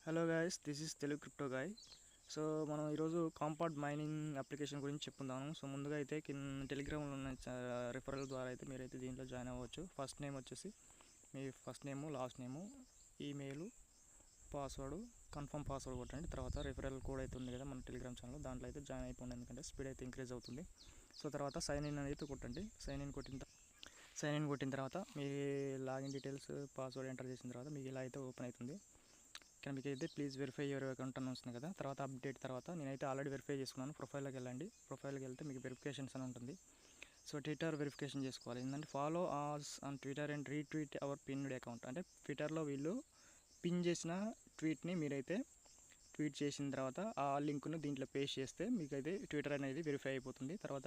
Hello guys, this is Telugu crypto guy. So మనం ఈరోజు compound mining application గురించి చెప్పుకుందాము. So ముందుగా అయితే టెలిగ్రామ్లో ఉన్న రిఫరల్ ద్వారా అయితే మీరైతే దీంట్లో జాయిన్ అవ్వచ్చు. ఫస్ట్ నేమ్ వచ్చేసి మీ first name, last name, email, password, confirm password కొట్టండి. తర్వాత రిఫరల్ కోడ్ అయితే ఉంది కదా మన టెలిగ్రామ్ ఛానల్, దాంట్లో అయితే జాయిన్ అయిపోండి, ఎందుకంటే స్పీడ్ అయితే ఇంక్రీజ్ అవుతుంది. సో తర్వాత సైన్ ఇన్ అయితే కొట్టండి. సైన్ ఇన్ కొట్టిన తర్వాత మీ లాగిన్ డీటెయిల్స్, పాస్వర్డ్ ఎంటర్ చేసిన తర్వాత మీకు ఇలా అయితే ఓపెన్ అవుతుంది. ఇక్కడ మీకు అయితే ప్లీజ్ వెరిఫై యువర్ అకౌంట్ అని వస్తుంది కదా. తర్వాత అప్డేట్ తర్వాత నేనైతే ఆల్రెడీ వెరిఫై చేసుకున్నాను. ప్రొఫైల్లోకి వెళ్ళండి. ప్రొఫైల్కి వెళ్తే మీకు వెరిఫికేషన్స్ అని ఉంటుంది. సో ట్విట్టర్ వెరిఫికేషన్ చేసుకోవాలి. ఏంటంటే follow us on Twitter and retweet our pinned account. అంటే ట్విట్టర్లో వీళ్ళు పిన్ చేసిన ట్వీట్ని మీరైతే ట్వీట్ చేసిన తర్వాత ఆ లింక్ను దీంట్లో పేస్ట్ చేస్తే మీకైతే ట్విట్టర్ అనేది వెరిఫై అయిపోతుంది. తర్వాత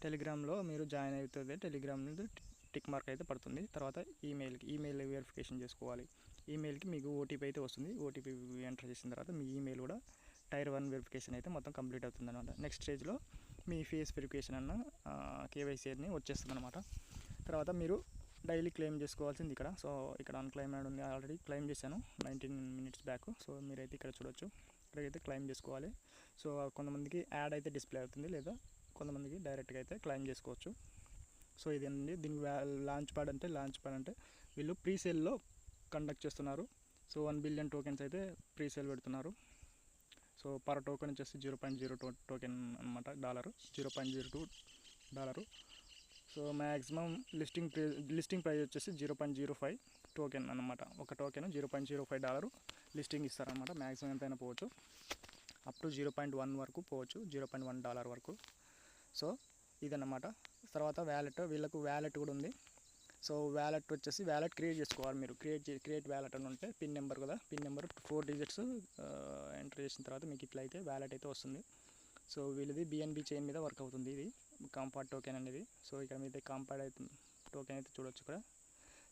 టెలిగ్రామ్లో మీరు జాయిన్ అవుతుంది. టెలిగ్రామ్ నుండి టిక్ మార్క్ అయితే పడుతుంది. తర్వాత ఈమెయిల్ వెరిఫికేషన్ చేసుకోవాలి. ఈమెయిల్కి మీకు ఓటీపీ అయితే వస్తుంది. ఓటీపీ ఎంటర్ చేసిన తర్వాత మీ ఈమెయిల్ కూడా టైర్ 1 వెరిఫికేషన్ అయితే మొత్తం కంప్లీట్ అవుతుంది అనమాట. నెక్స్ట్ స్టేజ్లో మీ ఫేస్ వెరిఫికేషన్ అన్న కేవైసీ అని వచ్చేస్తుంది అనమాట. తర్వాత మీరు డైలీ క్లెయిమ్ చేసుకోవాల్సింది ఇక్కడ. సో ఇక్కడ అన్క్లెయిమ్ అని ఉంది, ఆల్రెడీ క్లెయిమ్ చేశాను 19 minutes బ్యాక్. సో మీరైతే ఇక్కడ చూడొచ్చు, ఇక్కడైతే క్లెయిమ్ చేసుకోవాలి. సో కొంతమందికి యాడ్ అయితే డిస్ప్లే అవుతుంది, లేదా కొంతమందికి డైరెక్ట్గా అయితే క్లెయిమ్ చేసుకోవచ్చు. సో ఇదండి దీనికి లాంచ్ ప్యాడ్ అంటే వీళ్ళు ప్రీసేల్లో కండక్ట్ చేస్తున్నారు. సో 1 billion టోకెన్స్ అయితే ప్రీసేల్ పెడుతున్నారు. సో పర్ టోకెన్ వచ్చేసి 0.02 టోకెన్ అనమాట, $0.02. సో మ్యాక్సిమం లిస్టింగ్ ప్రైస్ వచ్చేసి 0.05 టోకెన్ అనమాట. ఒక టోకెన్ $0.05 లిస్టింగ్ ఇస్తారనమాట. మ్యాక్సిమం ఎంతైనా పోవచ్చు, అప్ టు 0.1 వరకు పోవచ్చు, $0.1 వరకు. సో ఇదన్నమాట. తర్వాత వీళ్ళకు వ్యాలెట్ కూడా ఉంది. సో వ్యాలెట్ వచ్చేసి క్రియేట్ చేసుకోవాలి. మీరు క్రియేట్ వ్యాలెట్ అని ఉంటే పిన్ నెంబర్ కదా, పిన్ నెంబర్ 4 digits ఎంటర్ చేసిన తర్వాత మీకు ఇట్లా అయితే వ్యాలెట్ అయితే వస్తుంది. సో వీళ్ళది BNB చైన్ మీద వర్క్ అవుతుంది ఇది కాంపౌండ్ టోకెన్ అనేది. సో ఇక్కడ మీద కాంపౌండ్ అయితే టోకెన్ అయితే చూడొచ్చు ఇక్కడ.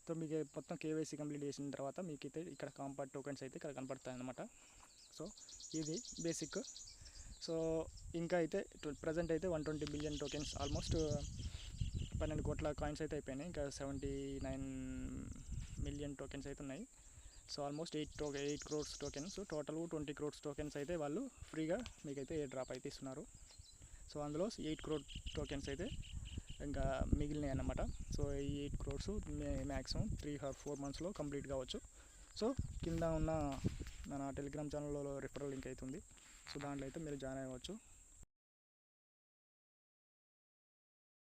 సో మీకు మొత్తం కేవైసీ కంప్లీట్ చేసిన తర్వాత మీకు అయితే ఇక్కడ కాంపౌండ్ టోకెన్స్ అయితే ఇక్కడ కనపడతాయి అన్నమాట. సో ఇది బేసిక్. సో ఇంకా అయితే ప్రజెంట్ అయితే 120 billion టోకెన్స్, ఆల్మోస్ట్ 12 కోట్ల కాయిన్స్ అయితే అయిపోయినాయి. ఇంకా 79 million టోకెన్స్ అయితే ఉన్నాయి. So almost 8 crores tokens, total 20 crores tokens అయితే వాళ్ళు ఫ్రీగా మీకైతే డ్రాప్ అయితే ఇస్తున్నారు. సో అందులో 8 crore టోకెన్స్ అయితే ఇంకా మిగిలినాయి అన్నమాట. సో ఈ 8 crores మ్యాక్సిమం 3 or 4 monthsలో కంప్లీట్ కావచ్చు. సో కింద ఉన్న మన టెలిగ్రామ్ ఛానల్లో రిఫరల్ లింక్ అవుతుంది. సో దాంట్లో అయితే మీరు జాయిన్ అవ్వచ్చు.